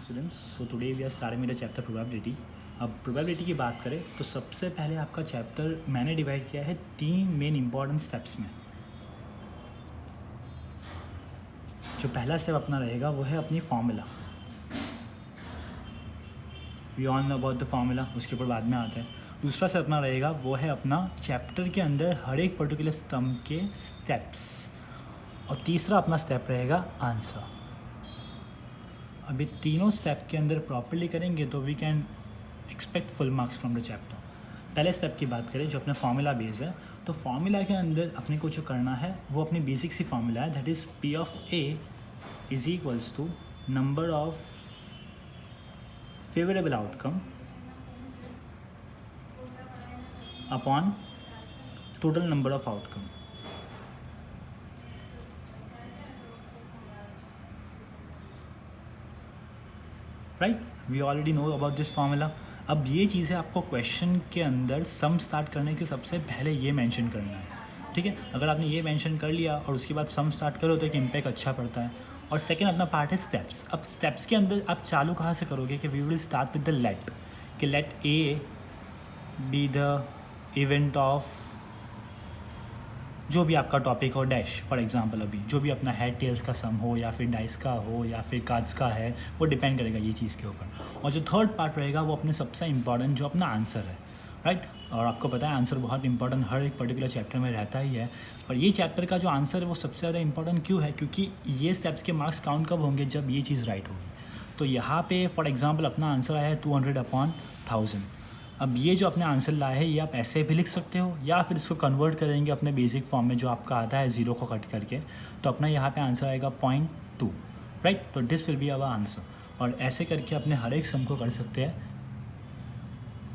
Morning students. So today we are starting with the chapter probability. अब probability की बात करें तो सबसे पहले आपका चैप्टर मैंने डिवाइड किया है 3 मेन इंपॉर्टेंट स्टेप्स में। जो पहला स्टेप अपना रहेगा वो है अपनी formula. We all know about the formula, उसके ऊपर बाद में आता है। दूसरा स्टेप अपना रहेगा वो है अपना चैप्टर के अंदर हर एक पर्टिकुलर स्तंभ के स्टेप्स। और तीसरा अपना स्टेप रहेगा आंसर। अभी तीनों स्टेप के अंदर प्रॉपर्ली करेंगे तो we can expect full marks from the chapter. पहले स्टेप की बात करें जो अपना फार्मूला बेस है, तो फार्मूला के अंदर अपने को जो करना है वो अपनी बेसिक सी फार्मूला है, that is P of A is equals to number of favourable outcome upon total number of outcome. Right, we already know about this formula. अब ये चीज़ें आपको क्वेश्चन के अंदर सम स्टार्ट करने के सबसे पहले ये मेंशन करना है, ठीक है। अगर आपने ये मेंशन कर लिया और उसके बाद सम स्टार्ट करो तो एक इम्पैक्ट अच्छा पड़ता है। और सेकंड अपना पार्ट है स्टेप्स। अब स्टेप्स के अंदर आप चालू कहाँ से करोगे कि we will start with the let, कि let A B the event of जो भी आपका टॉपिक हो डैश। फॉर एग्जांपल अभी जो भी अपना हेड टेल्स का सम हो या फिर डाइस का हो या फिर कार्ड्स का है, वो डिपेंड करेगा ये चीज़ के ऊपर। और जो थर्ड पार्ट रहेगा वो अपने सबसे इंपॉर्टेंट जो अपना आंसर है, राइट। और आपको पता है आंसर बहुत इंपॉर्टेंट हर एक पर्टिकुलर चैप्टर में रहता ही है। पर ये चैप्टर का जो आंसर है वो सबसे ज़्यादा इंपॉर्टेंट क्यों है, क्योंकि ये स्टेप्स के मार्क्स काउंट कब होंगे, जब ये चीज़ राइट होगी। तो यहाँ पे फॉर एग्जाम्पल अपना आंसर आया है 200/1000। अब ये जो अपने आंसर लाए है ये आप ऐसे भी लिख सकते हो या फिर इसको कन्वर्ट करेंगे अपने बेसिक फॉर्म में जो आपका आता है 0 को कट करके, तो अपना यहाँ पे आंसर आएगा 0.2, राइट। तो this will be our answer. और ऐसे करके अपने हर एक सम को कर सकते हैं।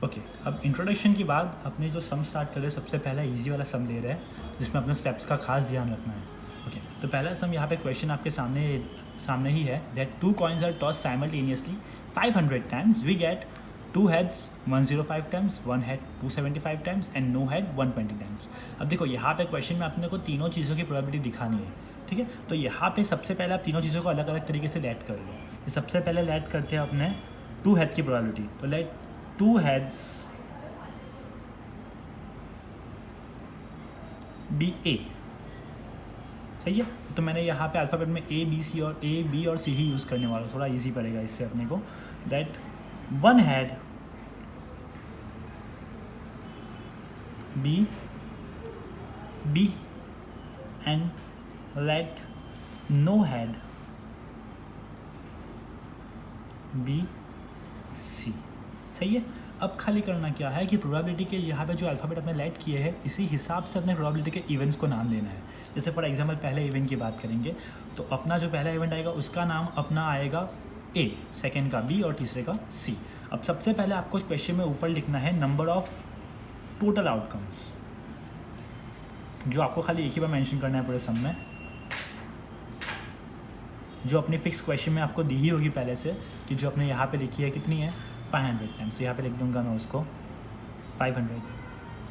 ओके, अब इंट्रोडक्शन के बाद अपने जो सम स्टार्ट कर रहे हैं सबसे पहला ईजी वाला सम ले रहे हैं जिसमें अपने स्टेप्स का खास ध्यान रखना है। ओके, तो पहला सम यहाँ पे क्वेश्चन आपके सामने ही है, that 2 coins are toss simultaneously 500 times, we get 2 heads 105 times, 1 head 275 times and no head 120 times। अब देखो यहाँ पे क्वेश्चन में अपने को तीनों चीज़ों की प्रोबेबिलिटी दिखानी है, ठीक है। तो यहाँ पे सबसे पहले आप तीनों चीज़ों को अलग अलग तरीके से लेट कर लो। तो सबसे पहले लेट करते हैं अपने 2 head की प्रोबेबिलिटी। तो लेट 2 heads बी ए, सही है। तो मैंने यहाँ पे अल्फ़ाबेट में ए बी और सी ही यूज़ करने वाला हूँ, थोड़ा ईजी पड़ेगा इससे अपने को। That 1 head B and let no head B C, सही है। अब खाली करना क्या है कि प्रोबेबिलिटी के यहाँ पे जो अल्फ़ाबेट अपने लेट किए हैं इसी हिसाब से अपने प्रोबेबिलिटी के इवेंट्स को नाम लेना है। जैसे फॉर एग्जांपल पहले इवेंट की बात करेंगे तो अपना जो पहला इवेंट आएगा उसका नाम अपना आएगा ए, सेकेंड का बी और तीसरे का सी। अब सबसे पहले आपको क्वेश्चन में ऊपर लिखना है नंबर ऑफ टोटल आउटकम्स, जो आपको खाली एक ही बार मेंशन करना है पूरे सम में, जो अपनी फिक्स क्वेश्चन में आपको दी ही होगी पहले से, कि जो अपने यहाँ पे लिखी है कितनी है 500 टाइम्स। तो यहाँ पे लिख दूंगा मैं उसको 500,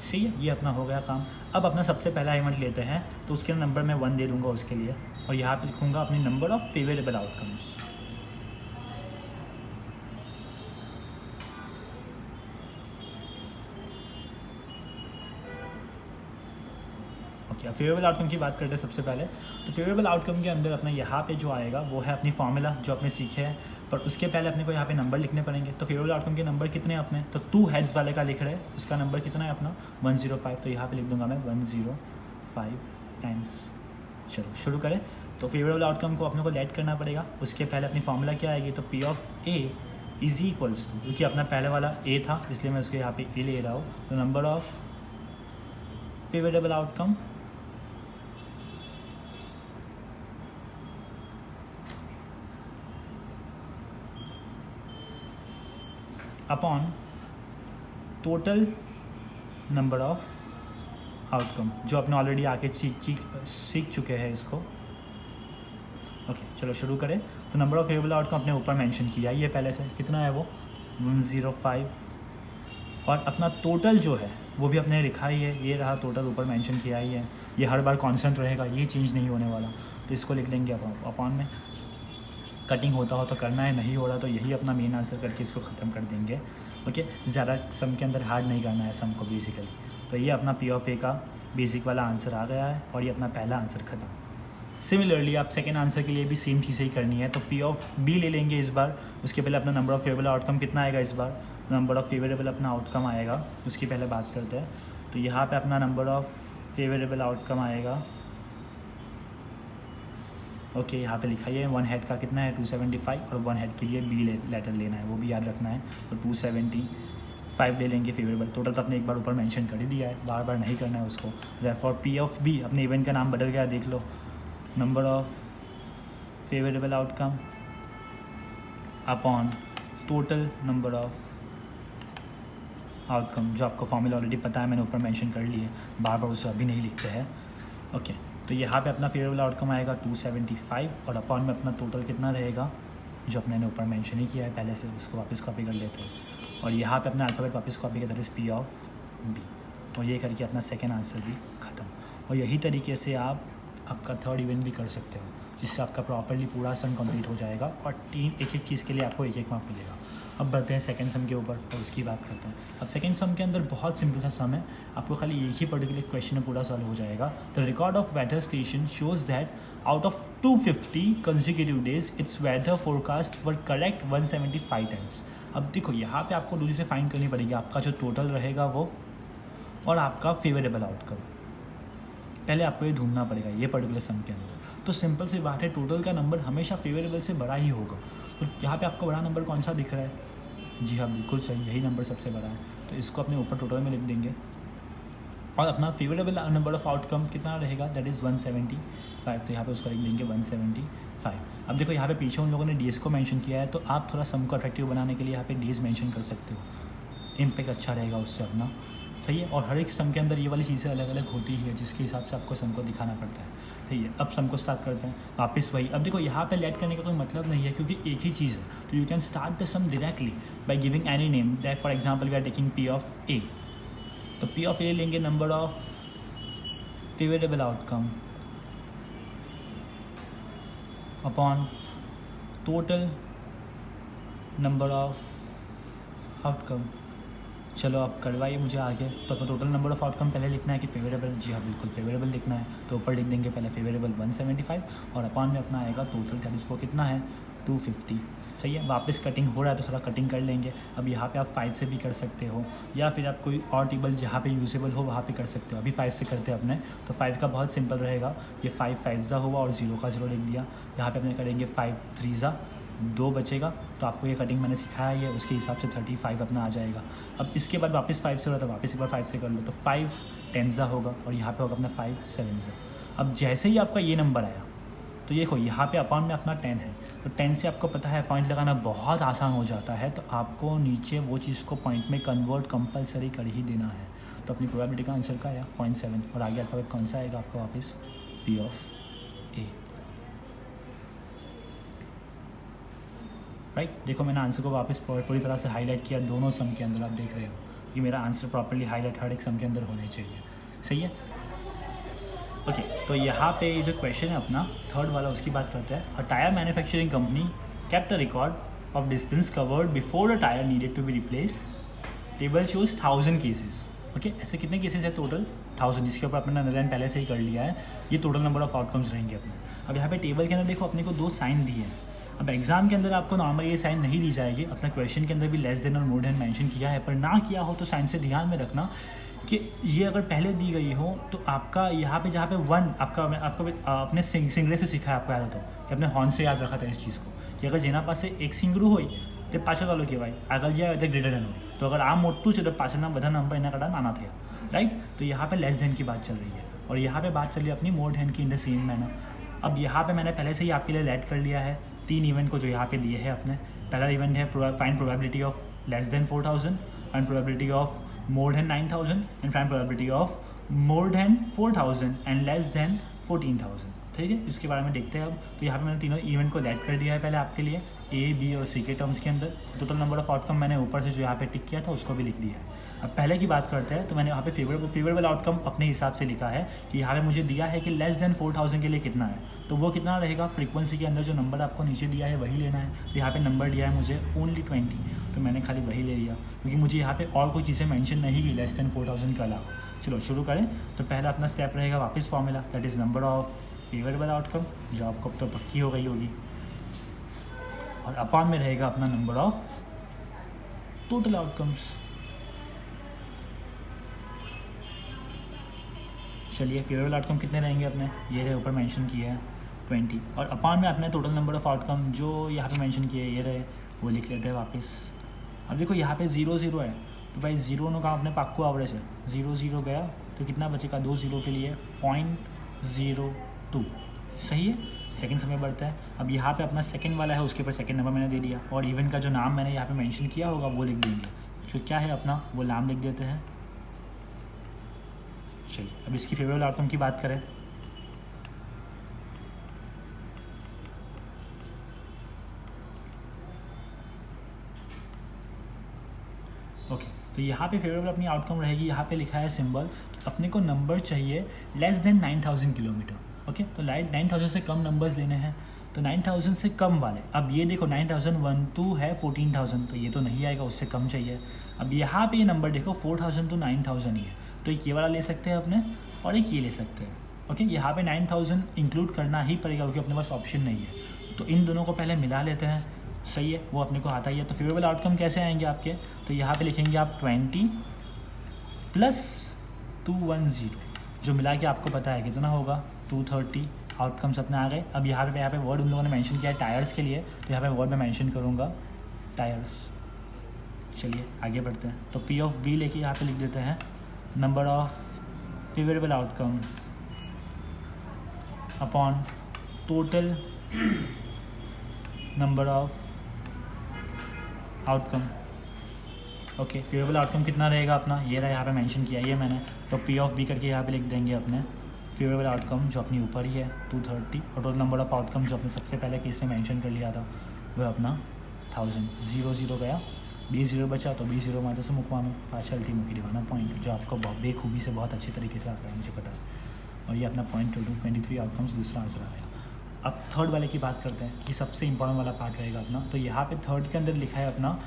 सही है। ये अपना हो गया काम। अब अपना सबसे पहला इवेंट लेते हैं तो उसके नंबर मैं 1 दे दूँगा उसके लिए, और यहाँ पे लिखूँगा अपनी number of favourable outcomes. Favourable outcome की बात करते हैं सबसे पहले। तो फेवरेबल आउटकम के अंदर अपना यहाँ पे जो आएगा वो है अपनी फार्मूला जो अपने सीखे हैं, पर उसके पहले अपने को यहाँ पे नंबर लिखने पड़ेंगे। तो फेवरेबल आउटकम के नंबर कितने हैं अपने, तो 2 heads वाले का लिख रहे हैं, उसका नंबर कितना है अपना 105। तो यहाँ पे लिख दूंगा मैं 105 टाइम्स। चलो शुरू करें। तो फेवरेबल आउटकम को अपने को लेट करना पड़ेगा। उसके पहले अपनी फार्मूला क्या आएगी, तो P of A is equals to, क्योंकि अपना पहले वाला ए था इसलिए मैं उसको यहाँ पे ए ले रहा हूँ, तो number of favourable outcome upon total number of outcome, जो अपने ऑलरेडी आके सीख चुके हैं इसको। ओके, चलो शुरू करें। तो नंबर ऑफ फेवरेबल आउटकम अपने ऊपर मेंशन किया है ये पहले से, कितना है वो 105, और अपना टोटल जो है वो भी अपने लिखा ही है, ये रहा टोटल ऊपर मेंशन किया ही है। ये हर बार कांस्टेंट रहेगा, ये चेंज नहीं होने वाला, तो इसको लिख लेंगे अपॉन में। कटिंग होता हो तो करना है, नहीं हो रहा तो यही अपना मेन आंसर करके इसको ख़त्म कर देंगे। ओके, ज़्यादा सम के अंदर हार्ड नहीं करना है सम को बेसिकली। तो ये अपना पी ऑफ ए का बेसिक वाला आंसर आ गया है और ये अपना पहला आंसर ख़त्म। सिमिलरली आप सेकेंड आंसर के लिए भी सेम चीज़ें ही करनी है। तो पी ऑफ बी ले लेंगे इस बार। उसके पहले अपना नंबर ऑफ़ फेवरेबल आउटकम कितना आएगा इस बार, नंबर ऑफ़ फेवरेबल अपना आउटकम आएगा, उसकी पहले बात करते हैं। तो यहाँ पे अपना नंबर ऑफ़ फेवरेबल आउटकम आएगा। ओके, यहाँ पे लिखा है 1 हेड का कितना है 275 और 1 हेड के लिए बी लेटर लेना है, वो भी याद रखना है। तो 275 ले लेंगे फेवरेबल। टोटल तो आपने एक बार ऊपर मेंशन कर ही दिया है, बार बार नहीं करना है उसको। देयरफॉर पी ऑफ बी, अपने इवेंट का नाम बदल गया देख लो, number of favourable outcome upon total number of outcome, जो आपको फॉर्मूला ऑलरेडी पता है, मैंने ऊपर मेंशन कर लिए, बार बार उसे अभी नहीं लिखते हैं। ओके, तो यहाँ पे अपना फेवरेबल आउटकम आएगा 275 और अपॉन में अपना टोटल कितना रहेगा जो अपने ने ऊपर मेंशन ही किया है पहले से, उसको वापस कॉपी कर लेते हैं। और यहाँ पे अपना अल्फ़ाबेट वापस कॉपी करता है पी ऑफ बी, और ये करके अपना सेकेंड आंसर भी ख़त्म। और यही तरीके से आप आपका थर्ड इवेंट भी कर सकते हो, जिससे आपका प्रॉपर्ली पूरा सम कंप्लीट हो जाएगा और एक एक चीज़ के लिए आपको एक मार्क मिलेगा। अब बढ़ते हैं सेकंड सम के ऊपर और उसकी बात करते हैं। अब सेकंड सम के अंदर बहुत सिंपल सा सम है, आपको खाली एक ही पर्टिकुलर क्वेश्चन में पूरा सॉल्व हो जाएगा। The record of weather station shows that out of 250 consecutive days its weather forecast were correct 175 times. अब देखो यहाँ पे आपको दो चीज़ें फाइंड करनी पड़ेगी, आपका जो टोटल रहेगा वो और आपका फेवरेबल आउटकम। पहले आपको ये ढूंढना पड़ेगा ये पर्टिकुलर सम के अंदर। तो सिंपल सी बात है, टोटल का नंबर हमेशा फेवरेबल से बड़ा ही होगा। तो यहाँ पे आपको बड़ा नंबर कौन सा दिख रहा है? जी हाँ, बिल्कुल सही, यही नंबर सबसे बड़ा है। तो इसको अपने ऊपर टोटल में लिख देंगे और अपना फेवरेबल नंबर ऑफ़ आउटकम कितना रहेगा, दैट इज़ 175। तो यहाँ पे उसको लिख देंगे 175। अब देखो यहाँ पे पीछे उन लोगों ने डेज़ को मेंशन किया है, तो आप थोड़ा सम को अट्रैक्टिव बनाने के लिए यहाँ पे डेज़ मेंशन कर सकते हो, इम्पैक्ट अच्छा रहेगा उससे अपना, सही है। और हर एक सम के अंदर ये वाली चीज़ें अलग अलग होती ही है, जिसके हिसाब से आपको सम को दिखाना पड़ता है, ठीक है। अब सम को स्टार्ट करते हैं वापस वही। अब देखो यहाँ पे लेट करने का कोई मतलब नहीं है, क्योंकि एक ही चीज़ है। तो you can start the sum directly by giving any name, that for example we are taking P of A. तो पी ऑफ ए लेंगे number of favourable outcome upon total number of outcome. चलो अब करवाइए मुझे आगे। तो अपना total number of outcome पहले लिखना है कि फेवरेबल, जी हाँ बिल्कुल फेवरेबल लिखना है। तो ऊपर लिख देंगे पहले फेवरेबल 175 और अपॉन में अपना आएगा टोटल, दैट इज़ वो कितना है 250, सही है। वापस कटिंग हो रहा है तो थोड़ा कटिंग कर लेंगे। अब यहाँ पे आप 5 से भी कर सकते हो, या फिर आप कोई और टेबल जहाँ पे यूजेबल हो वहाँ पे कर सकते हो। अभी 5 से करते हैं अपने, तो 5 का बहुत सिंपल रहेगा, ये 5 5 हुआ और 0 का 0 लिख दिया। यहाँ पे अपने करेंगे 5 3 2 बचेगा। तो आपको ये कटिंग मैंने सिखाया है, उसके हिसाब से 35 अपना आ जाएगा। अब इसके बाद वापस 5 से हो रहा था, वापस एक बार 5 से कर लो, तो 5 10 होगा और यहाँ पे होगा अपना 5 7। अब जैसे ही आपका ये नंबर आया तो देखो यहाँ पे अपॉन में अपना 10 है, तो 10 से आपको पता है पॉइंट लगाना बहुत आसान हो जाता है। तो आपको नीचे वो चीज़ को पॉइंट में कन्वर्ट कंपलसरी कर ही देना है। तो अपनी प्रोबेबिलिटी का आंसर का आया 0.7 और आगे अल्फाबेट कौन सा आएगा आपको वापस पी ऑफ ए, राइट। देखो मैंने आंसर को वापस पूरी तरह से हाईलाइट किया दोनों सम के अंदर, आप देख रहे हो कि मेरा आंसर प्रॉपर्ली हाईलाइट हर एक सम के अंदर होने चाहिए, सही है। ओके, तो यहाँ पे जो क्वेश्चन है अपना थर्ड वाला, उसकी बात करते हैं। A tyre manufacturing company kept a record of distance covered before a tyre needed to be replace. Table shows 1000 cases. Okay, ऐसे कितने केसेस है टोटल 1000, जिसके ऊपर अपने नजर पहले से ही कर लिया है। ये टोटल नंबर ऑफ आउटकम्स रहेंगे अपने। अब यहाँ पे टेबल के अंदर देखो अपने को 2 साइन दिए हैं। अब एग्जाम के अंदर आपको नॉर्मल ये साइन नहीं दी जाएगी, अपना क्वेश्चन के अंदर भी लेस देन और मोर देन मेंशन किया है, पर ना किया हो तो साइन से ध्यान में रखना कि ये अगर पहले दी गई हो तो आपका यहाँ पे जहाँ पे 1 आपका अपने सिंगरे से सीखा है, आपको याद हो तो कि अपने हॉर्न से याद रखा था इस चीज़ को कि अगर जेना पास एक सिंगरू हो तो पाचल वालों के भाई आगल जाए तो ग्रेटर देन हो, तो अगर आप मोटू से तो पाचल ना बधा नंबर इना कटा नाना थे, राइट। तो यहाँ पे लेस देन की बात चल रही है और यहाँ पे बात चल रही है अपनी मोर देन की इन द सेम मैनर। अब यहाँ पे मैंने पहले से ही आपके लिए लेट कर लिया है 3 इवेंट को जो यहाँ पे दिए हैं अपने। पहला इवेंट है find probability of less than 4000, find probability of more than 9000 and find probability of more than 4000 and less than 14000, ठीक है, इसके बारे में देखते हैं अब। तो यहाँ पे मैंने तीनों इवेंट को लेट कर दिया है पहले आपके लिए, ए, बी और सी के टर्म्स के अंदर। टोटल नंबर ऑफ आउटकम मैंने ऊपर से जो यहाँ पे टिक किया था उसको भी लिख दिया है। अब पहले की बात करते हैं, तो मैंने यहाँ पे फेवरेबल आउटकम अपने हिसाब से लिखा है कि यहाँ पे मुझे दिया है कि लेस देन 4000 के लिए कितना है, तो वो कितना रहेगा, फ्रीक्वेंसी के अंदर जो नंबर आपको नीचे दिया है वही लेना है। तो यहाँ पे नंबर दिया है मुझे ओनली 20, तो मैंने खाली वही ले लिया, क्योंकि मुझे यहाँ पे और कोई चीज़ें मेंशन नहीं की लेस देन 4000 के अलावा। चलो शुरू करें। तो पहला अपना स्टेप रहेगा वापस formula, that is number of favourable outcome, जो आपको अब तो पक्की हो गई होगी, और अपॉन में रहेगा अपना नंबर ऑफ टोटल आउटकम्स। चलिए फेवरेबल आउटकम कितने रहेंगे अपने, ये रहे ऊपर मेंशन किए हैं 20, और अपॉन में अपने टोटल नंबर ऑफ आउटकम जो यहाँ पे मेंशन किए ये रहे, वो लिख लेते हैं वापस। अब देखो यहाँ पे 0 0 है, तो भाई 0 नो का अपने पक्को एवरेज है, 0 0 गया तो कितना बचेगा, 2 0 के लिए 0.02, सही है। सेकंड समय बढ़ता है। अब यहाँ पे अपना सेकंड वाला है, उसके ऊपर सेकंड नंबर मैंने दे दिया, और इवेंट का जो नाम मैंने यहाँ पे मेंशन किया होगा वो लिख देंगे, तो क्या है अपना वो नाम लिख देते हैं। चलिए अब इसकी फेवरेबल आउटकम की बात करें। ओके, तो यहाँ पे फेवरेबल अपनी आउटकम रहेगी, यहाँ पे लिखा है सिंबल, अपने को नंबर चाहिए लेस देन 9000 किलोमीटर। ओके, तो 9000 से कम नंबर्स लेने हैं, तो 9000 से कम वाले। अब ये देखो 9012 है 14000, तो ये तो नहीं आएगा, उससे कम चाहिए। अब यहाँ पे ये नंबर देखो 4000 तो 9000 ही है, तो एक ये वाला ले सकते हैं अपने, और एक ये ले सकते हैं। ओके, यहाँ पे 9000 इंक्लूड करना ही पड़ेगा, क्योंकि अपने पास ऑप्शन नहीं है। तो इन दोनों को पहले मिला लेते हैं, सही है, वो अपने को आता ही है। तो फेवरेबल आउटकम कैसे आएंगे आपके, तो यहाँ पे लिखेंगे आप 20 + 210, जो मिला के आपको पता है कितना होगा, 230 आउटकम्स अपने आ गए। अब यहाँ पे वर्ड उन लोगों ने मेंशन किया है टायर्स के लिए, तो यहाँ पे वर्ड में मेंशन करूँगा टायर्स। चलिए आगे बढ़ते हैं। तो P ऑफ B लेके यहाँ पे लिख देते हैं number of favourable outcome upon total number of outcome. Okay, favourable outcome कितना रहेगा अपना, ये रहा, यहाँ पे मेंशन किया ये मैंने। तो P ऑफ B करके यहाँ पे लिख देंगे अपने फेवरेबल आउटकम, जो अपनी ऊपर ही है 230, और टोटल नंबर ऑफ आउटकम जो अपने सबसे पहले केस में मेंशन कर लिया था वो अपना 1000। 0 0 गया, 20 0 बचा, तो 20 0 मात्र से मुकवानो पार्शलिटी मुखी दिवाना पॉइंट, जो आपको बेखूबी से बहुत अच्छे तरीके से आता है, मुझे पता है। और ये अपना पॉइंट 23 आउटकम्स दूसरा आंसर आया। अब थर्ड वाले की बात करते हैं, ये सबसे इंपॉर्टेंट वाला पार्ट रहेगा अपना। तो यहाँ पे थर्ड के अंदर लिखा है अपना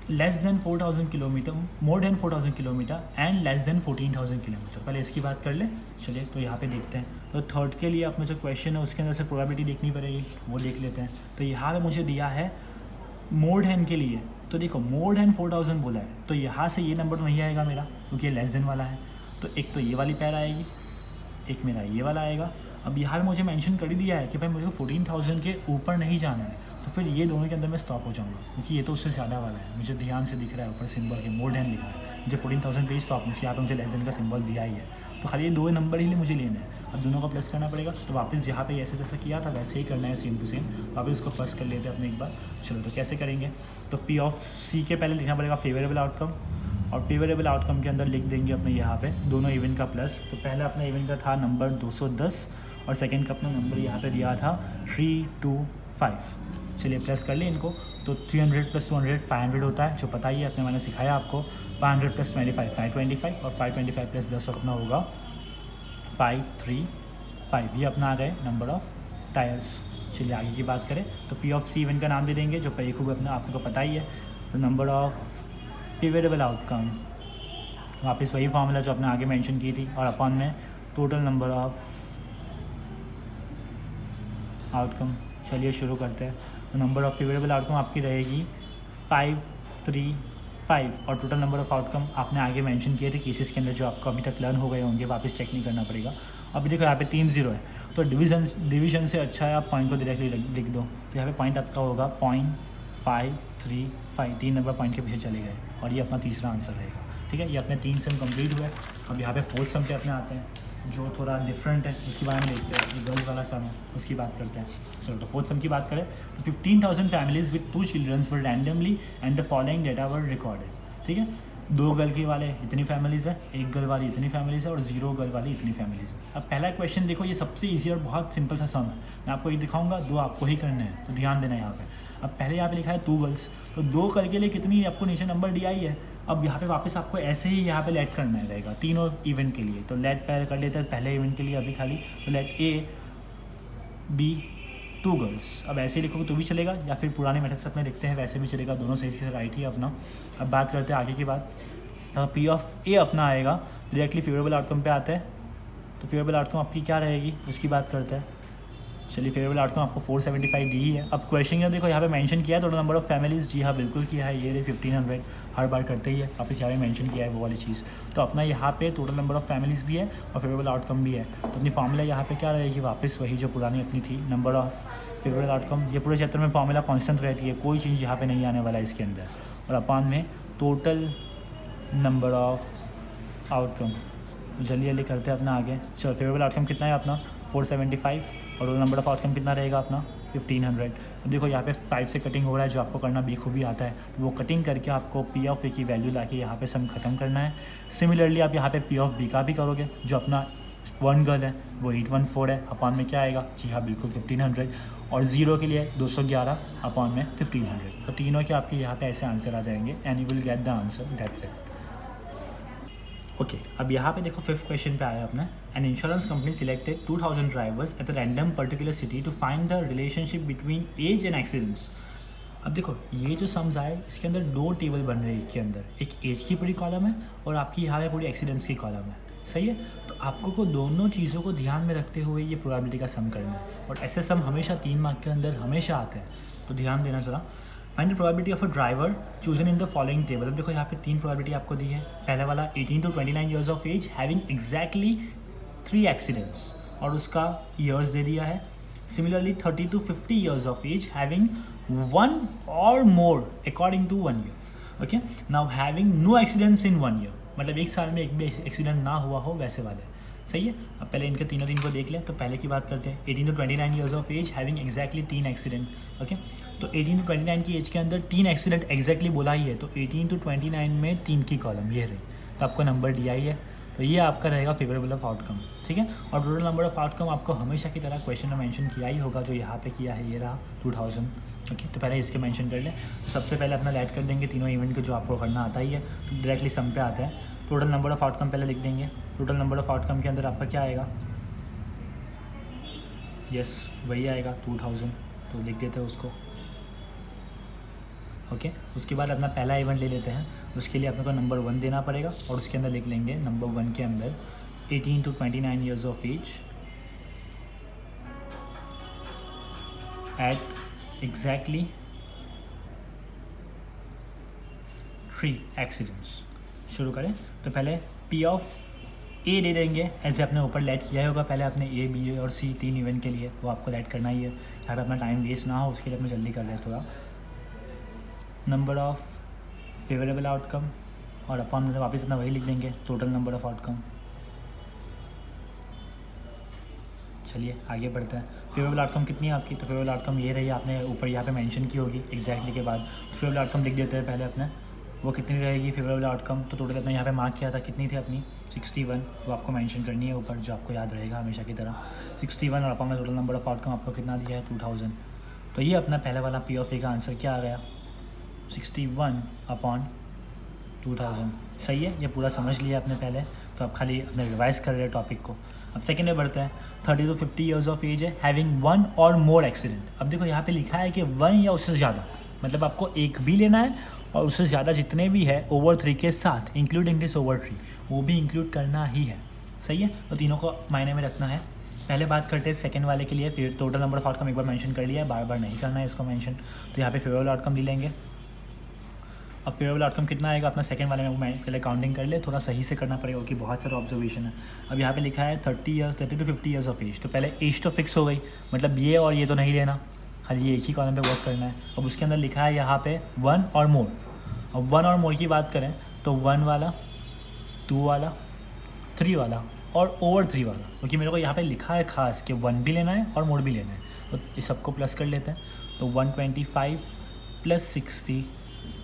less than 4000 kilometre, more than 4000 kilometre and less than 14000 kilometre. पहले इसकी बात कर ले। चलिए तो यहाँ पे देखते हैं। तो थर्ड के लिए अपना जो क्वेश्चन है उसके अंदर से प्रोबेबिलिटी देखनी पड़ेगी, वो देख लेते हैं। तो यहाँ पे मुझे दिया है मोर देन के लिए, तो देखो मोर देन 4000 बोला है, तो यहाँ से ये नंबर तो नहीं आएगा मेरा, क्योंकि ये लेस देन वाला है। तो एक तो ये वाली पैर आएगी, एक मेरा ये वाला आएगा। अब यहाँ पे मुझे मेंशन कर ही दिया है कि भाई मुझे 14000 के ऊपर नहीं जाना है, तो फिर ये दोनों के अंदर मैं स्टॉप हो जाऊँगा, क्योंकि ये तो उससे ज़्यादा वाला है, मुझे ध्यान से दिख रहा है ऊपर सिंबल के मोर देन लिखा है, मुझे 14000 पे ही स्टॉप, मुझे यहाँ पे मुझे लेस देन का सिंबल दिया ही है। तो खाली ये दो नंबर ही मुझे लेना है। अब दोनों का प्लस करना पड़ेगा, तो वापस जहाँ पे ऐसे जैसा किया था वैसे ही करना है, सेम टू सेम। वापस उसको प्लस कर लेते हैं अपने एक बार। चलो तो कैसे करेंगे, तो P ऑफ C के पहले लिखना पड़ेगा फेवरेबल आउटकम, और फेवरेबल आउटकम के अंदर लिख देंगे अपने यहाँ पे दोनों इवेंट का प्लस। तो पहला अपना इवेंट का था नंबर 210, और सेकंड का अपना नंबर यहाँ पे दिया था 325। चलिए प्लस कर ले इनको। तो 300 + 200 500 होता है, जो पता ही है, अपने मैंने सिखाया आपको। 500 + 25 525, और 525 + 10 अपना होगा 535। ये अपना आ गए नंबर ऑफ टायर्स। चलिए आगे की बात करें, तो P ऑफ C इवेंट का नाम दे देंगे, जो पे खूब अपना आपको पता ही है। तो नंबर ऑफ फेवरेबल आउटकम, वापस वही फॉर्मूला जो आपने आगे मेंशन की थी, और अपॉन में टोटल नंबर ऑफ आउटकम। चलिए शुरू करते हैं। तो नंबर ऑफ फेवरेबल आउटकम आपकी रहेगी 535, और टोटल नंबर ऑफ आउटकम आपने आगे मेंशन किए थे केसेस के अंदर, जो आपको अभी तक लर्न हो गए होंगे, वापस चेक नहीं करना पड़ेगा। अभी देखो यहाँ पे 3 0 है, तो डिवीजन से अच्छा है आप पॉइंट को डायरेक्टली लिख दो। तो यहाँ पे पॉइंट आपका होगा 0.535, 3 नंबर पॉइंट के पीछे चले गए, और ये अपना तीसरा आंसर रहेगा। ठीक है, ये अपने 3 सम कंप्लीट हुए। अब यहाँ पे फोर्थ सम पे अपने आते हैं, जो थोड़ा डिफरेंट है, उसके बारे में देखते हैं। ये गर्ल्स वाला सम है, उसकी बात करते हैं। चलो तो फोर्थ सम की बात करें, तो 15,000 families with 2 childrens were randomly and the following data were recorded. ठीक है, 2 गर्ल की वाले इतनी फैमिलीज़ है, 1 गर्ल वाली इतनी फैमिलीज़ है और 0 गर्ल वाली इतनी फैमिलीज़ है। अब पहला क्वेश्चन देखो, ये सबसे ईजी और बहुत सिंपल सा सम है। मैं आपको ये दिखाऊंगा, 2 आपको ही करने हैं, तो ध्यान देना यहाँ पे। अब पहले यहाँ पे लिखा है 2 गर्ल्स, तो 2 गर्ल के लिए कितनी आपको नीचे नंबर दिया ही है। अब यहाँ पे वापस आपको ऐसे ही यहाँ पे लेट करना रहेगा तीनों इवेंट के लिए। तो लेट पहले कर लेते हैं पहले इवेंट के लिए अभी खाली, तो लेट ए बी 2 गर्ल्स। अब ऐसे ही लिखोगे तो भी चलेगा, या फिर पुराने मेथड से अपने लिखते हैं वैसे भी चलेगा, दोनों सही से राइट ही अपना। अब बात करते हैं आगे की बात। पी ऑफ ए अपना आएगा, डायरेक्टली फेवरेबल आउटकम पे आता है, तो फेवरेबल आउटकम आपकी क्या रहेगी उसकी बात करते हैं। चलिए, फेवरेबल आउटकम आपको 475 दी ही है। अब क्वेश्चन में देखो यहाँ पे मेंशन किया है टोटल नंबर ऑफ फैमिलीज़, जी हाँ बिल्कुल किया है, ये 1500 हर बार करते ही है, वापस यहाँ पे मेंशन किया है वो वाली चीज़। तो अपना यहाँ पे टोटल नंबर ऑफ फैमिलीज़ भी है और फेवरेबल आउटकम भी है। तो अपनी फॉर्मूला यहाँ पे क्या रहेगी, वापस वही जो पुरानी अपनी थी, नंबर ऑफ फेवरेबल आउटकम। ये पूरे चैप्टर में फॉर्मूला कॉन्स्टेंट रहती है, कोई चीज़ यहाँ पे नहीं आने वाला है इसके अंदर। और अपान में टोटल नंबर ऑफ आउटकम। जल्दी जल्दी करते हैं अपना आगे। चलो, फेवरेबल आउटकम कितना है अपना 475 और टोटल नंबर ऑफ आउटकम कितना रहेगा अपना 1500। अब देखो यहाँ पे 5 से कटिंग हो रहा है, जो आपको करना बेखूबी आता है, तो वो कटिंग करके आपको पी ऑफ ए की वैल्यू लाके यहाँ पे सम खत्म करना है। सिमिलरली आप यहाँ पे पी ऑफ बी का भी करोगे, जो अपना 1 गर्ल है वो 814 है, अपॉन में क्या आएगा, जी हाँ बिल्कुल 1500, और 0 के लिए 211 अपॉन में 1500। तो तीनों के आपके यहाँ पे ऐसे आंसर आ जाएंगे and you will get the answer, that's it. Okay, अब यहाँ पे देखो 5th क्वेश्चन पे आया अपना। An insurance company selected 2000 drivers at a random particular city to find the relationship between age and accidents. अब देखो ये जो सम्स आए, इसके अंदर 2 टेबल बन रही है एक के अंदर, एक एज की पूरी कॉलम है और आपकी यहाँ पे पूरी एक्सीडेंट्स की कॉलम है, सही है। तो आपको को दोनों चीज़ों को ध्यान में रखते हुए ये प्रोबेबिलिटी का सम करना है, और ऐसे सम हमेशा 3 मार्क के अंदर हमेशा आते हैं, तो ध्यान देना ज़रा। Find the probability of a driver chosen in the following table. अब देखो यहाँ पे 3 प्रोबेबिलिटी आपको दी है। पहला वाला 18 to 29 years of age having exactly 3 accidents, और उसका ईयर्स दे दिया है। Similarly 30 to 50 years of age having 1 or more according to 1 year. Okay, now having no accidents in 1 year, मतलब 1 साल में एक भी एक्सीडेंट ना हुआ हो वैसे वाले, सही है। अब पहले इनके तीनों को देख लें। तो पहले की बात करते हैं, 18 to 29 years of age having exactly 3 accident. Okay, तो 18 to 29 की एज के अंदर 3 एक्सीडेंट एग्जैक्टली बोला ही है, तो 18 to 29 में 3 की कॉलम ये रही, तो आपको नंबर दिया ही है, तो ये आपका रहेगा फेवरेबल ऑफ आउटकम, ठीक है। और टोटल नंबर ऑफ आउटकम आपको हमेशा की तरह क्वेश्चन में मेंशन किया ही होगा, जो यहाँ पे किया है ये रहा 2000। ओके, तो पहले इसके मेंशन कर लें। तो सबसे पहले अपना ऐड कर देंगे तीनों इवेंट को, जो आपको करना आता ही है, तो डायरेक्टली सम पे आता है। टोटल नंबर ऑफ आउटकम पहले लिख देंगे। टोटल नंबर ऑफ आउटकम के अंदर आपका क्या आएगा, यस वही आएगा 2000, तो लिख देते हैं उसको। ओके, उसके बाद अपना पहला इवेंट ले लेते हैं। उसके लिए अपने को नंबर 1 देना पड़ेगा, और उसके अंदर लिख लेंगे नंबर 1 के अंदर 18 to 29 years of age at exactly 3 accidents. शुरू करें तो पहले पी ऑफ ए दे देंगे, ऐसे अपने ऊपर लेट किया ही होगा पहले अपने ए बी और सी 3 इवेंट के लिए, वो आपको लेट करना ही है। यहाँ पे अपना टाइम वेस्ट ना हो उसके लिए अपने जल्दी कर रहे हैं थोड़ा। नंबर ऑफ फेवरेबल आउटकम, और अपन मतलब वापस अपना वही लिख देंगे, टोटल नंबर ऑफ आउटकम। चलिए आगे बढ़ते हैं। फेवरेबल आउटकम कितनी है आपकी, तो फेवरेबल आउटकम ये रही, आपने ऊपर यहाँ पे मेंशन की होगी एग्जैक्टली के बाद। फेवरेबल आउटकम लिख देते हैं पहले अपने, वो कितनी रहेगी फेवरेबल आउटकम। तो टोटल अपने यहाँ पे मार्क किया था, कितनी थी अपनी 61, वो आपको मेंशन करनी है ऊपर, जो आपको याद रहेगा हमेशा की तरह 61। और अपन में टोटल नंबर ऑफ आउटकम आपको कितना दिया है 2000। तो ये अपना पहले वाला पी ऑफ ए का आंसर क्या आ गया, 61 अपॉन 2000, सही है। ये पूरा समझ लिया आपने पहले, तो आप खाली अपने रिवाइज कर रहे हैं टॉपिक को। अब सेकेंड में बढ़ते हैं। 30 to 50 ईयर्स ऑफ एज है हैविंग 1 or more एक्सीडेंट। अब देखो यहाँ पे लिखा है कि 1 या उससे ज़्यादा, मतलब आपको एक भी लेना है और उससे ज़्यादा जितने भी है ओवर 3 के साथ, इंक्लूडिंग दिस ओवर 3, वो भी इंक्लूड करना ही है, सही है। तो तीनों को मायने में रखना है। पहले बात करते हैं सेकंड वाले के लिए, फिर टोटल नंबर ऑफ आउटकम एक बार मेंशन कर लिया है, बार बार नहीं करना है इसको मेंशन। तो यहाँ पे फेवरेबल आउटकम ले लेंगे। अब फेवरेबल आउटकम कितना आएगा अपना सेकंड वाले में, मैं पहले काउंटिंग कर ले, थोड़ा सही से करना पड़ेगा क्योंकि बहुत सारा ऑब्जर्वेशन है। अब यहाँ पे लिखा है 30 to 50 ईयर्स ऑफ एज, तो पहले एज तो फिक्स हो गई, मतलब ये और ये तो नहीं लेना, खाली ये एक ही कॉलम पे वर्क करना है। अब उसके अंदर लिखा है यहाँ पे 1 or more। अब 1 or more की बात करें तो 1 वाला, 2 वाला, 3 वाला और ओवर 3 वाला, क्योंकि मेरे को यहाँ पे लिखा है खास कि 1 भी लेना है और मोर भी लेना है, तो इस सबको प्लस कर लेते हैं। तो 125 + 60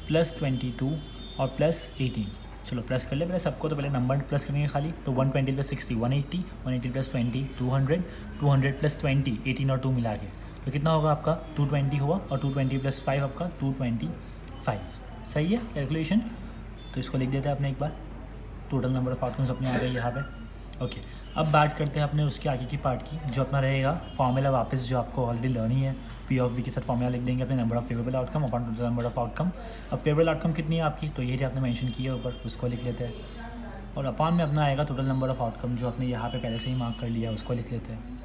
+ 22 और +18, चलो प्लस कर ले पहले सबको, तो पहले नंबर प्लस करेंगे खाली। तो 120 प्लस 60 180, 180 प्लस 20 200, 200 प्लस 20 18 और 2 मिला के तो कितना होगा आपका 220 हुआ, और 220 प्लस 5 आपका 225। सही है कैलकुलेशन। तो इसको लिख देते हैं अपने एक बार, टोटल नंबर ऑफ आउटकम्स अपने आ गए यहाँ पे। ओके, अब बात करते हैं अपने उसके आगे की पार्ट की, जो अपना रहेगा फॉर्मूला वापस जो आपको ऑलरेडी लर्न ही है। पी ऑफ बी के साथ फॉर्मूला लिख देंगे अपने number of favourable outcome upon total number of outcome. अब फेवरेबल आउटकम कितनी है आपकी, तो यही आपने मेंशन की है ऊपर, उसको लिख लेते हैं। और अपॉन में अपना आएगा टोटल नंबर ऑफ आउटकम, जो आपने यहाँ पे पहले से ही मार्क कर लिया है, उसको लिख लेते हैं।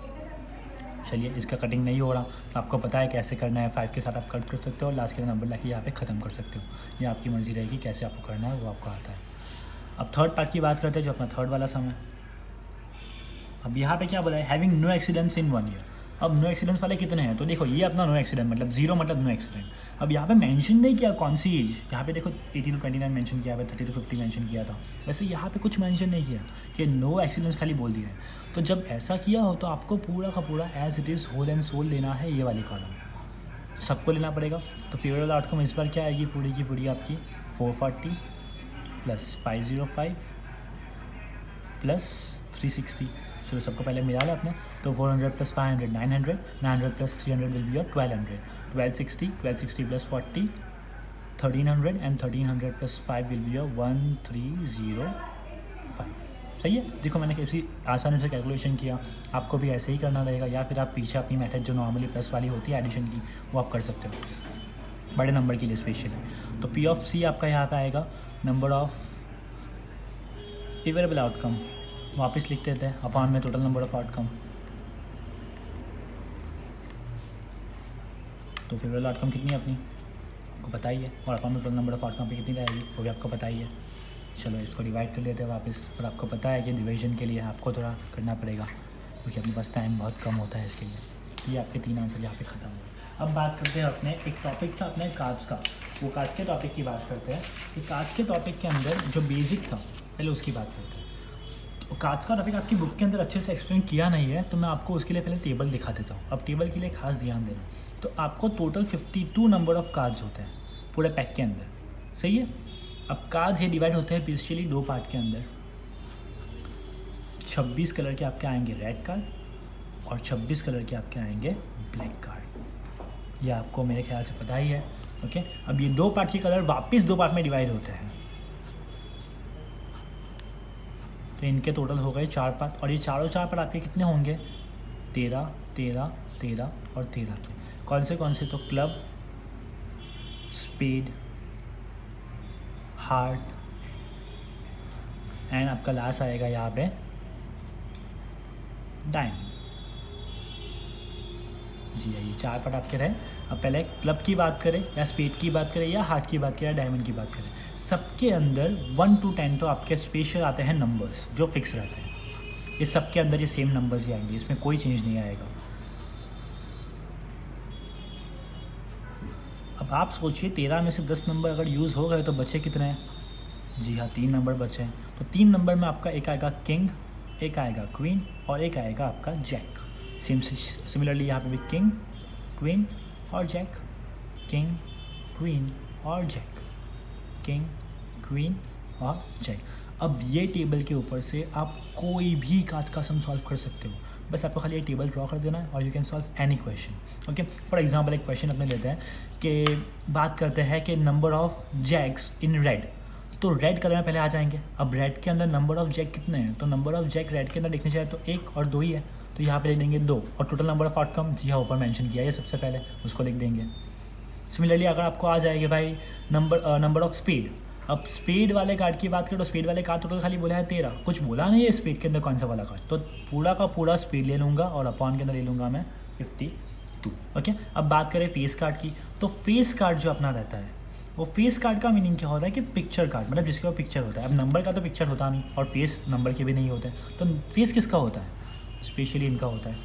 चलिए, इसका कटिंग नहीं हो रहा तो आपको पता है कैसे करना है। 5 के साथ आप कट कर सकते हो और लास्ट के नंबर लाके यहाँ पे ख़त्म कर सकते हो। ये आपकी मर्ज़ी रहेगी कैसे आपको करना है, वो आपको आता है। अब थर्ड पार्ट की बात करते हैं, जो अपना थर्ड वाला सम है। अब यहाँ पे क्या बोला है, having no accidents in 1 year. अब नो एक्सीडेंट्स वाले कितने हैं, तो देखो ये अपना नो एक्सीडेंट मतलब 0 मतलब नो एक्सीडेंट। अब यहाँ पे मेंशन नहीं किया कौन सी एज, यहाँ पे देखो 18 to 29 मेंशन किया है, 30 to 50 मेंशन किया था। वैसे यहाँ पे कुछ मेंशन नहीं किया कि नो एक्सीडेंट्स खाली बोल दिया है। तो जब ऐसा किया हो तो आपको पूरा का पूरा as it is whole and sole लेना है, ये वाली कॉलम सबको लेना पड़ेगा। तो फेवरेबल आउटकम इस बार क्या आएगी, पूरी की पूरी आपकी 440 प्लस 505 प्लस 360। चलो सबको पहले मिला लिया आपने, तो 400 plus 500 900, 900 plus 300 will be your 1200, 1260, 1260 plus 40 1300 and 1300 plus 5 will be your 1305। सही है। देखो मैंने कैसी आसानी से कैलकुलेशन किया, आपको भी ऐसे ही करना रहेगा, या फिर आप पीछे अपनी मेथड जो नॉर्मली प्लस वाली होती है एडिशन की, वो आप कर सकते हो बड़े नंबर के लिए स्पेशली। तो पी ऑफ सी आपका यहाँ पे आएगा नंबर ऑफ फेवरेबल आउटकम, वापस लिख देते हैं अपॉन में टोटल नंबर ऑफ आउटकम। तो फेवरेबल आउटकम कितनी है अपनी, आपको पता ही है, और अपॉन में टोटल नंबर ऑफ आउटकम पे कितनी रहेगी वो भी आपको पता ही है। चलो इसको डिवाइड कर लेते हैं वापस, और आपको पता है कि डिवीजन के लिए आपको थोड़ा करना पड़ेगा क्योंकि अपने पास टाइम बहुत कम होता है इसके लिए। ये आपके 3 आंसर यहाँ पे ख़त्म हुए। अब बात करते हैं अपने एक टॉपिक था अपने कार्ड्स का, वो कार्ड्स के टॉपिक की बात करते हैं कि कार्ड्स के टॉपिक के अंदर जो बेसिक था पहले उसकी बात करते हैं। तो कार्ड्स का टॉपिक आपकी बुक के अंदर अच्छे से एक्सप्लेन किया नहीं है, तो मैं आपको उसके लिए पहले टेबल दिखा देता हूँ। अब टेबल के लिए खास ध्यान देना। तो आपको टोटल 52 नंबर ऑफ कार्ड्स होते हैं पूरे पैक के अंदर, सही है। अब कार्ड्स ये डिवाइड होते हैं बेसिकली 2 पार्ट के अंदर। 26 कलर के आपके आएंगे रेड कार्ड और 26 कलर के आपके आएंगे ब्लैक कार्ड। ये आपको मेरे ख्याल से पता ही है। ओके, अब ये 2 पार्ट के कलर वापस 2 पार्ट में डिवाइड होते हैं, तो इनके टोटल हो गए 4 पार्ट, और ये चारों 4 पार्ट आपके कितने होंगे 13 13 13 और 13 के। कौन से तो क्लब, स्पेड, हार्ट एंड आपका लास्ट आएगा यहाँ पे डायमंड। जी ये 4 पार्ट आपके रहे। अब पहले क्लब की बात करें या स्पेड की बात करें या हार्ट की बात करें या डायमंड की बात करें, सबके अंदर 1 to 10 तो आपके स्पेशल आते हैं नंबर्स जो फिक्स रहते हैं। इस सबके अंदर ये सेम नंबर्स ही आएंगे, इसमें कोई चेंज नहीं आएगा। अब आप सोचिए 13 में से 10 नंबर अगर यूज़ हो गए तो बचे कितने हैं, जी हाँ 3 नंबर बचे हैं। तो 3 नंबर में आपका एक आएगा किंग, एक आएगा क्वीन और एक आएगा आपका जैक। सिमिलरली यहाँ पे भी किंग, क्वीन और जैक, किंग, क्वीन और जैक, किंग, क्वीन और जैक। अब ये टेबल के ऊपर से आप कोई भी कार्ड का सम सॉल्व कर सकते हो, बस आपको खाली ये टेबल ड्रॉ कर देना है और you can solve any question. Okay, for example एक क्वेश्चन अपने लेते हैं कि बात करते हैं कि number of jacks in red, तो रेड कलर में पहले आ जाएंगे। अब रेड के अंदर नंबर ऑफ जैक कितने हैं, तो नंबर ऑफ जैक रेड के अंदर देखने चाहिए तो 1 और 2 ही है, तो यहाँ पे लिख देंगे 2। और टोटल नंबर ऑफ आउटकम, जी हाँ ऊपर मेंशन किया है सबसे पहले, उसको लिख देंगे। सिमिलरली अगर आपको आ जाएगी भाई नंबर ऑफ स्पीड, अब स्पीड वाले कार्ड की बात करें तो स्पीड वाले कार्ड टोटल खाली बोला है 13, कुछ बोला नहीं है स्पीड के अंदर कौन सा वाला कार्ड, तो पूरा का पूरा स्पीड ले लूँगा और अपॉन के अंदर ले लूँगा मैं 52। ओके, अब बात करें फेस कार्ड की, तो फेस कार्ड जो अपना रहता है वो फेस कार्ड का मीनिंग क्या होता है कि पिक्चर कार्ड, मतलब जिसके ऊपर पिक्चर होता है। अब नंबर का तो पिक्चर होता नहीं और फेस नंबर के भी नहीं होते, तो फेस किसका होता है, स्पेशली इनका होता है,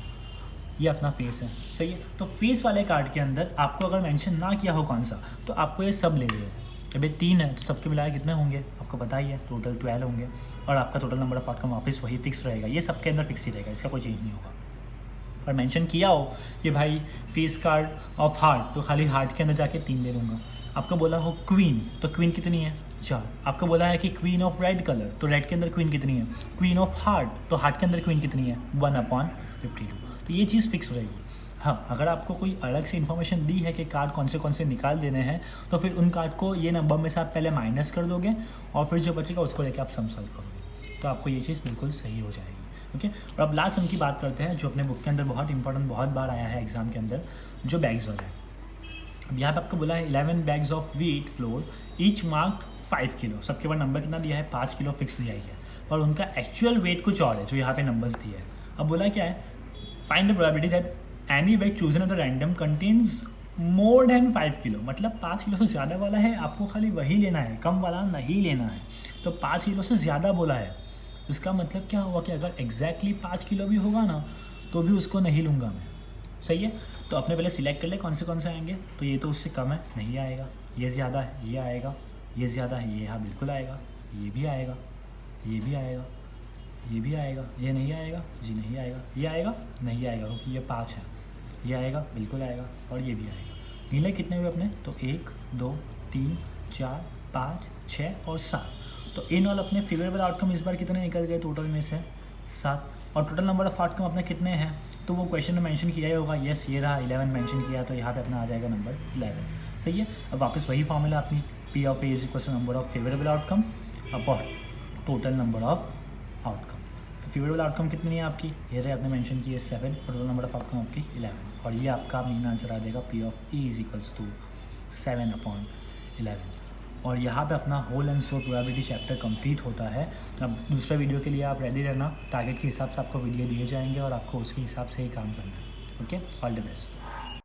ये अपना फेस है, सही है। तो फेस वाले कार्ड के अंदर आपको अगर मेंशन ना किया हो कौन सा, तो आपको ये सब ले लें। अभी 3 है तो सबके मिलाए कितने होंगे आपको पता ही है, टोटल 12 होंगे और आपका टोटल नंबर ऑफ आउटकम वापस वही फिक्स रहेगा। ये सबके अंदर फिक्स ही रहेगा, इसका कोई चेंज नहीं होगा। और मेंशन किया हो कि भाई फेस कार्ड ऑफ हार्ट, तो खाली हार्ट के अंदर जाके 3 ले लूँगा। आपको बोला हो क्वीन, तो क्वीन कितनी है? 4। आपको बोला है कि क्वीन ऑफ रेड कलर, तो रेड के अंदर क्वीन कितनी है? क्वीन ऑफ हार्ट, तो हार्ट के अंदर क्वीन कितनी है? 1/52। तो ये चीज़ फिक्स रहेगी। हाँ, अगर आपको कोई अलग से इन्फॉर्मेशन दी है कि कार्ड कौन से निकाल देने हैं, तो फिर उन कार्ड को ये नंबर में से आप पहले माइनस कर दोगे और फिर जो बचेगा उसको लेके आप सम सॉल्व करोगे, तो आपको ये चीज़ बिल्कुल सही हो जाएगी। ओके, और अब लास्ट सम की बात करते हैं जो अपने बुक के अंदर बहुत इंपॉर्टेंट, बहुत बार आया है एग्जाम के अंदर, जो बैग्स वाला है। अब यहाँ पे आपको बोला है 11 bags of wheat flour each marked 5 kilo. सबके बाद नंबर कितना दिया है? 5 किलो फिक्स दिया है, पर उनका एक्चुअल वेट कुछ और है जो यहाँ पे नंबर्स दिए हैं। अब बोला क्या है? Find the probability that any bag chosen at the random contains more than 5 kilo. मतलब 5 किलो से ज़्यादा वाला है, आपको खाली वही लेना है, कम वाला नहीं लेना है। तो 5 किलो से ज़्यादा बोला है, इसका मतलब क्या हुआ कि अगर एग्जैक्टली 5 किलो भी होगा ना, तो भी उसको नहीं लूँगा मैं। सही है, तो अपने पहले सिलेक्ट कर ले कौन से आएंगे। तो ये तो उससे कम है, नहीं आएगा। ये ज़्यादा है, ये आएगा। ये ज़्यादा है, ये हाँ बिल्कुल आएगा। ये भी आएगा, ये भी आएगा, ये भी आएगा। ये नहीं आएगा जी, नहीं आएगा। ये आएगा, नहीं आएगा, क्योंकि ये 5 है। ये आएगा, बिल्कुल आएगा, और ये भी आएगा। गिनले कितने हुए अपने? तो 1 2 3 4 5 6 और 7। तो इन ऑल अपने फेवरेबल आउटकम इस बार कितने निकल गए टोटल में से? 7। और टोटल नंबर ऑफ आउटकम अपने कितने हैं? तो वो क्वेश्चन में मेंशन किया ही होगा। यस, ये रहा 11 मेंशन किया, तो यहाँ पे अपना आ जाएगा नंबर 11। सही है। अब वापस वही फॉर्मूला अपनी P of A is equal to number of favourable outcome upon total number of outcome. तो फेवरेबल आउटकम कितनी है आपकी? ये रहे, आपने मेंशन की है 7, और टोटल नंबर ऑफ आउटकम आपकी 11, और ये आपका मेन आंसर आ जाएगा P of E is equals to 7/11। और यहाँ पे अपना whole and sole probability chapter complete होता है। अब दूसरे वीडियो के लिए आप रेडी रहना, टारगेट के हिसाब से आपको वीडियो दिए जाएंगे और आपको उसके हिसाब से ही काम करना है। Okay, all the best.